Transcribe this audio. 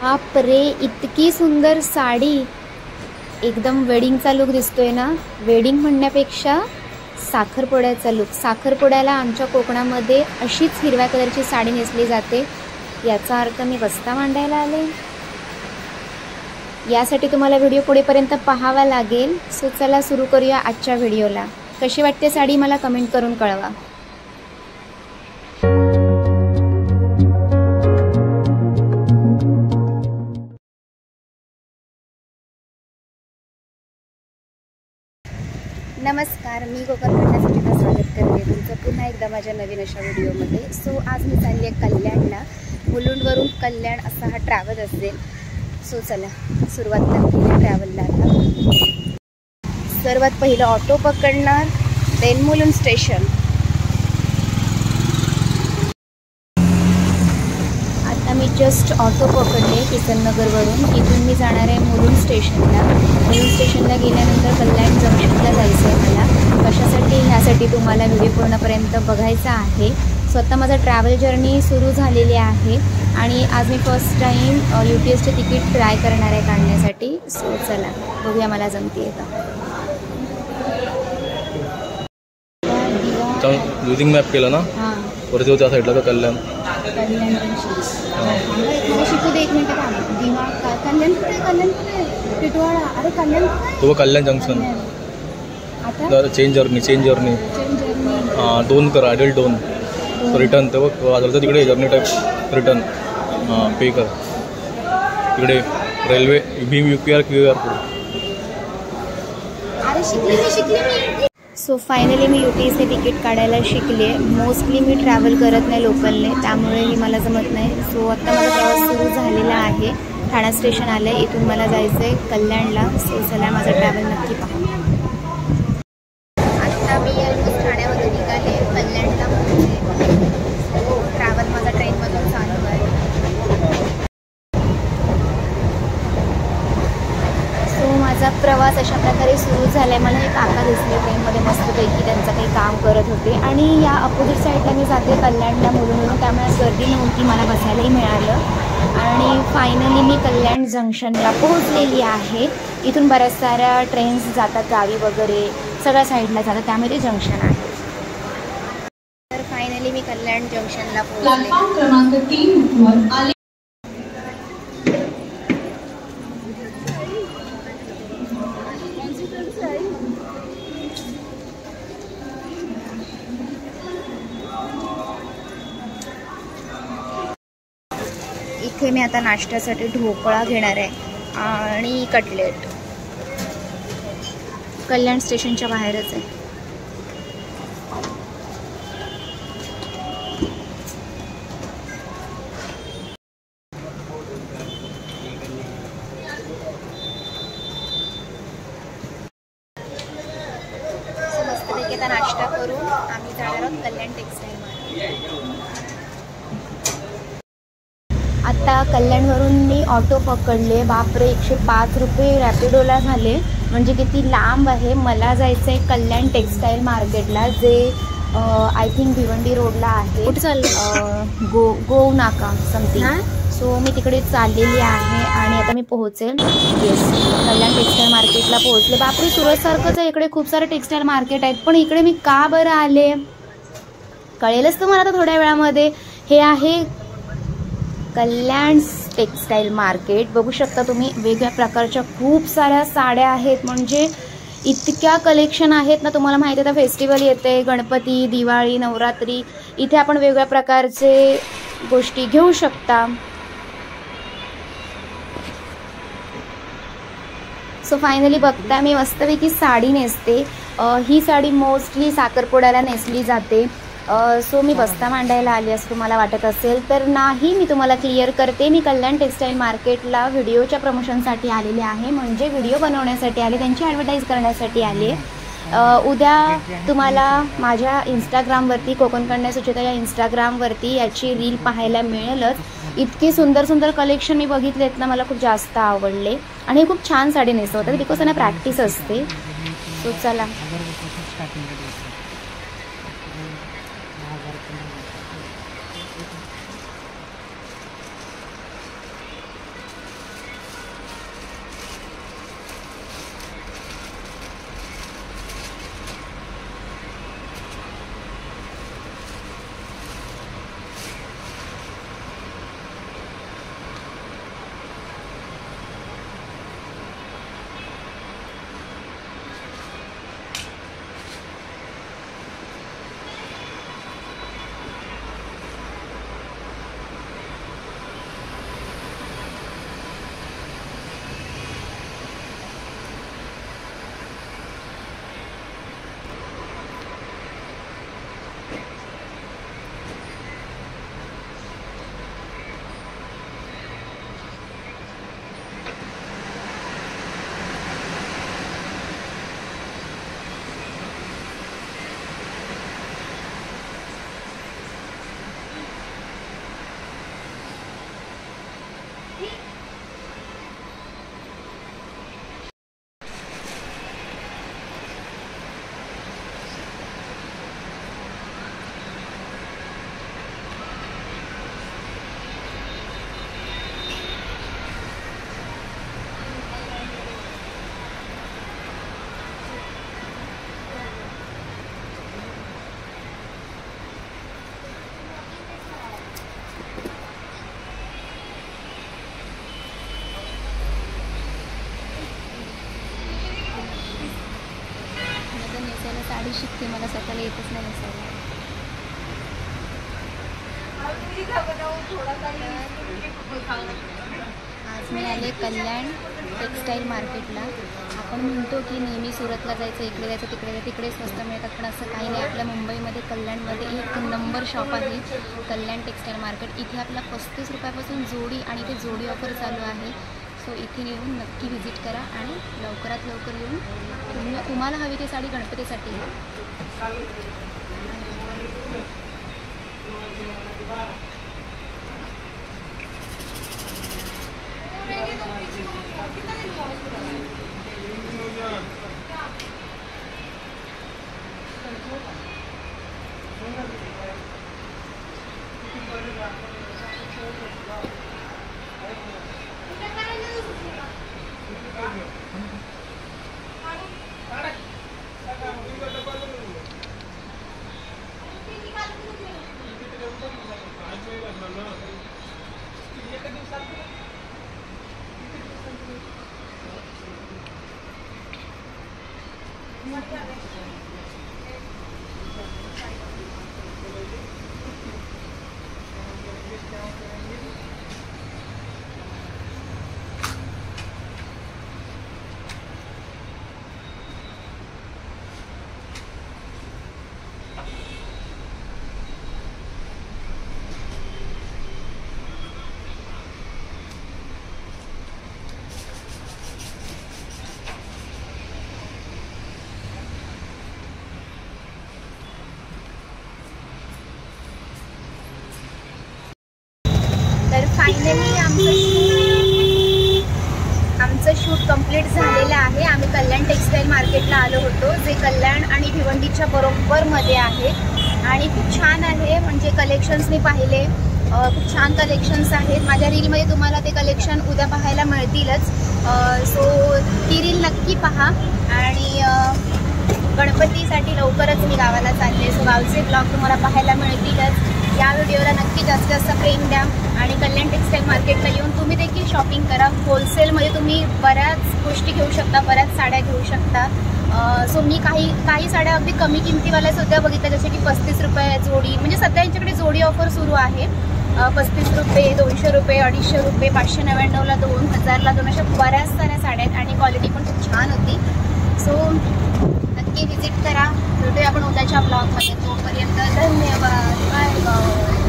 बापरे, इतकी सुंदर साडी, एकदम वेडिंगचा लुक दिसतोय ना. वेडिंग म्हणण्यापेक्षा साखरपुड्याचा लुक. साखरपुड्याला आमच्या कोकणामध्ये अशीच हिरव्या कलरची साडी नेसली जाते. याचा अर्थ मी बस्ता मांडायला आले. यासाठी तुम्हाला व्हिडिओ पुढेपर्यंत पाहावा लागेल. सो चला सुरू करूया आजच्या व्हिडिओला. कशी वाटते साडी मला कमेंट करून कळवा. नमस्कार, मी कोकण करण्यासाठी स्वागत करते तुमचं पुन्हा एकदा माझ्या नवीन अशा व्हिडिओमध्ये. सो आज मी चालली आहे कल्याणला. मुलुंडवरून कल्याण असा हा ट्रॅव्हल असेल. सो चला सुरुवात करते ट्रॅव्हलला. आता सर्वात पहिलं ऑटो पकडणार, देन मुलुंड स्टेशन. आता मी जस्ट ऑटो पकडले किसननगरवरून. इथून मी जाणार आहे मुलुंड स्टेशनला. मुलुंड स्टेशनला गेल्यानंतर कल्याण जंक्शनला जायचं आहे मला. कशासाठी? ह्यासाठी तुम्हाला व्हिडिओ पूर्णपर्यंत बघायचा आहे. स्वतः माझा ट्रॅव्हल जर्नी सुरू झालेली आहे आणि आज मी फर्स्ट टाईम UTSचे तिकीट ट्राय करणार आहे काढण्यासाठी. सो चला बघूया मला जमते का. युजिंग मॅप केलं ना. हां, वरती होत्या साईडला का कल्याण. कल्याण मला शिकू दे एक मिनिट. का दिवा कल्याण कुठे? कल्याण कुठे? टिटवाळा. अरे कल्याण तो कल्याण जंक्शन. आता चेंज जर्नी हां 2 कर. Adult 2 return. ते बघ वाजवतं तिकडे जर्नी टाईप रिटर्न. हां पे कर. तिकडे railway Bhim UPR QR code. अरे शिकली. सो फायनली मी UTSचे तिकीट काढायला शिकले. मोस्टली मी ट्रॅव्हल करत नाही लोकलने, त्यामुळे मला जमत नाही. सो आत्ता माझा प्रवास सुरू झालेला आहे. ठाणा स्टेशन आलं आहे. इथून मला जायचं आहे कल्याणला. सो चला माझा ट्रॅव्हल नक्की पहा. आत्ता मी ऑलमोस्ट ठाण्यामधून निघाले. कल्याणला ट्रॅव्हल माझा ट्रेनमधून चालू आहे. माझा प्रवास अशा प्रकारे सुरू झाला आहे. मला हे काका दिसले ट्रेनमध्ये मस्तपैकी, त्यांचं काही काम करत होते. आणि या अपोजिट साईडला मी जाते कल्याणला मुलुंडवरून, त्यामुळे गर्दी नव्हती, मला बसायलाही मिळालं. आणि फायनली मी कल्याण जंक्शनला पोहोचलेली आहे. इथून बऱ्याच साऱ्या ट्रेन्स जातात गावी वगैरे, सगळ्या साईडला जातात, त्यामुळे ते जंक्शन आहे. तर फायनली मी कल्याण जंक्शनला पोहोचले. क्रमांक 3 वर आले. इथे मी आता नाश्त्यासाठी ढोकळा घेणार आहे आणि कटलेट. कल्याण स्टेशनच्या बाहेरच आहे. मस्तपैकी आता नाश्ता करून आम्ही जाणार आहोत कल्याण टेक्सटाईल मार्केट. आता कल्याणवरून मी ऑटो पकडले. बापरे, 105 रुपये रॅपिडोला झाले. म्हणजे किती लांब आहे. मला जायचं आहे कल्याण टेक्सटाईल मार्केटला, जे आय थिंक भिवंडी रोडला आहे. कुठे चाललं? गो नाका समथिंग. सो मी तिकडे चाललेली आहे आणि आता मी पोहोचेल. येस, कल्याण टेक्सटाईल मार्केटला पोहोचले. बापरे, सुरतसारखंच आहे. इकडे खूप सारे टेक्सटाईल मार्केट आहेत, पण इकडे मी का बरं आले कळेलच तुम्हाला आता थोड्या वेळामध्ये. हे आहे कल्याण टेक्सटाईल मार्केट. बघू शकता तुम्ही, वेगवेगळ्या प्रकारच्या खूप साऱ्या साड्या आहेत. म्हणजे इतक्या कलेक्शन आहेत ना. तुम्हाला माहिती आहे, आता फेस्टिवल येते, गणपती, दिवाळी, नवरात्री. इथे आपण वेगवेगळ्या प्रकारचे गोष्टी घेऊ शकता. सो फायनली बघता मी मस्तपैकी साडी नेसते. ही साडी मोस्टली साखरपुड्याला नेसली जाते. सो मी बस्ता मांडायला आली असं तुम्हाला वाटत असेल तर नाही. मी तुम्हाला क्लिअर करते, मी कल्याण टेक्सटाईल मार्केटला व्हिडिओच्या प्रमोशनसाठी आलेले आहे. म्हणजे व्हिडिओ बनवण्यासाठी आले, त्यांची ॲडव्हर्टाईज करण्यासाठी आले. उद्या तुम्हाला माझ्या इंस्टाग्रामवरती, कोकण कन्या सुचिता या इंस्टाग्रामवरती याची रील पाहायला मिळेलच. इतकी सुंदर सुंदर कलेक्शन मी बघितलेत ना, मला खूप जास्त आवडले. आणि हे खूप छान साडी नेसवतात बिकॉज त्यांना प्रॅक्टिस असते. सो चला मी शिकते, मला स्वतःला येतच नाही नसायला. आज मी आले कल्याण टेक्स्टाईल मार्केटला. आपण म्हणतो की नेहमी सुरतला जायचं, इकडे जायचं, तिकडे जायचं, तिकडे स्वस्त मिळतात, पण असं काही नाही. आपल्या मुंबईमध्ये कल्याणमध्ये एक नंबर शॉप आहे कल्याण टेक्स्टाईल मार्केट. इथे आपला 35 रुपयापासून जोडी आणि इथे जोडी ऑफर चालू आहे. सो इथे येऊन नक्की व्हिजिट करा आणि लवकरात लवकर येऊन तुम्हाला हवी ती साडी गणपतीसाठी. तर फायनली आमचं शूट कंप्लीट झालेलं आहे. आम्ही कल्याण टेक्स्टाईल मार्केटला आलो होतो, जे कल्याण आणि भिवंडीच्या बरोबरमध्ये आहे आणि खूप छान आहे. म्हणजे कलेक्शन्स मी पाहिले, खूप छान कलेक्शन्स आहेत. माझ्या रीलमध्ये तुम्हाला ते कलेक्शन उद्या पाहायला मिळतीलच. सो ती रील नक्की पहा. आणि गणपतीसाठी लवकरच मी गावाला चालले, सो गावचे ब्लॉग तुम्हाला पाहायला मिळतीलच. या व्हिडिओला नक्की जास्तीत जास्त प्रेम द्या आणि कल्याण टेक्स्टाईल मार्केटला येऊन तुम्ही देखील शॉपिंग करा. होलसेलमध्ये तुम्ही बऱ्याच गोष्टी घेऊ शकता, बऱ्याच साड्या घेऊ शकता. सो मी काही साड्या अगदी कमी किमतीवाल्या सुद्धा बघितल्या, जसे की 35 रुपये जोडी. म्हणजे सध्या यांच्याकडे जोडी ऑफर सुरू आहे. 35 रुपये, 200 रुपये, 250 रुपये, 599ला 2, 1000ला 2, अशा बऱ्याच साऱ्या साड्या आहेत आणि क्वालिटी पण खूप छान होती. सो नक्की व्हिजिट करा. भेटूया आपण उद्याच्या ब्लॉगमध्ये. तोपर्यंत धन्यवाद. Bye bye.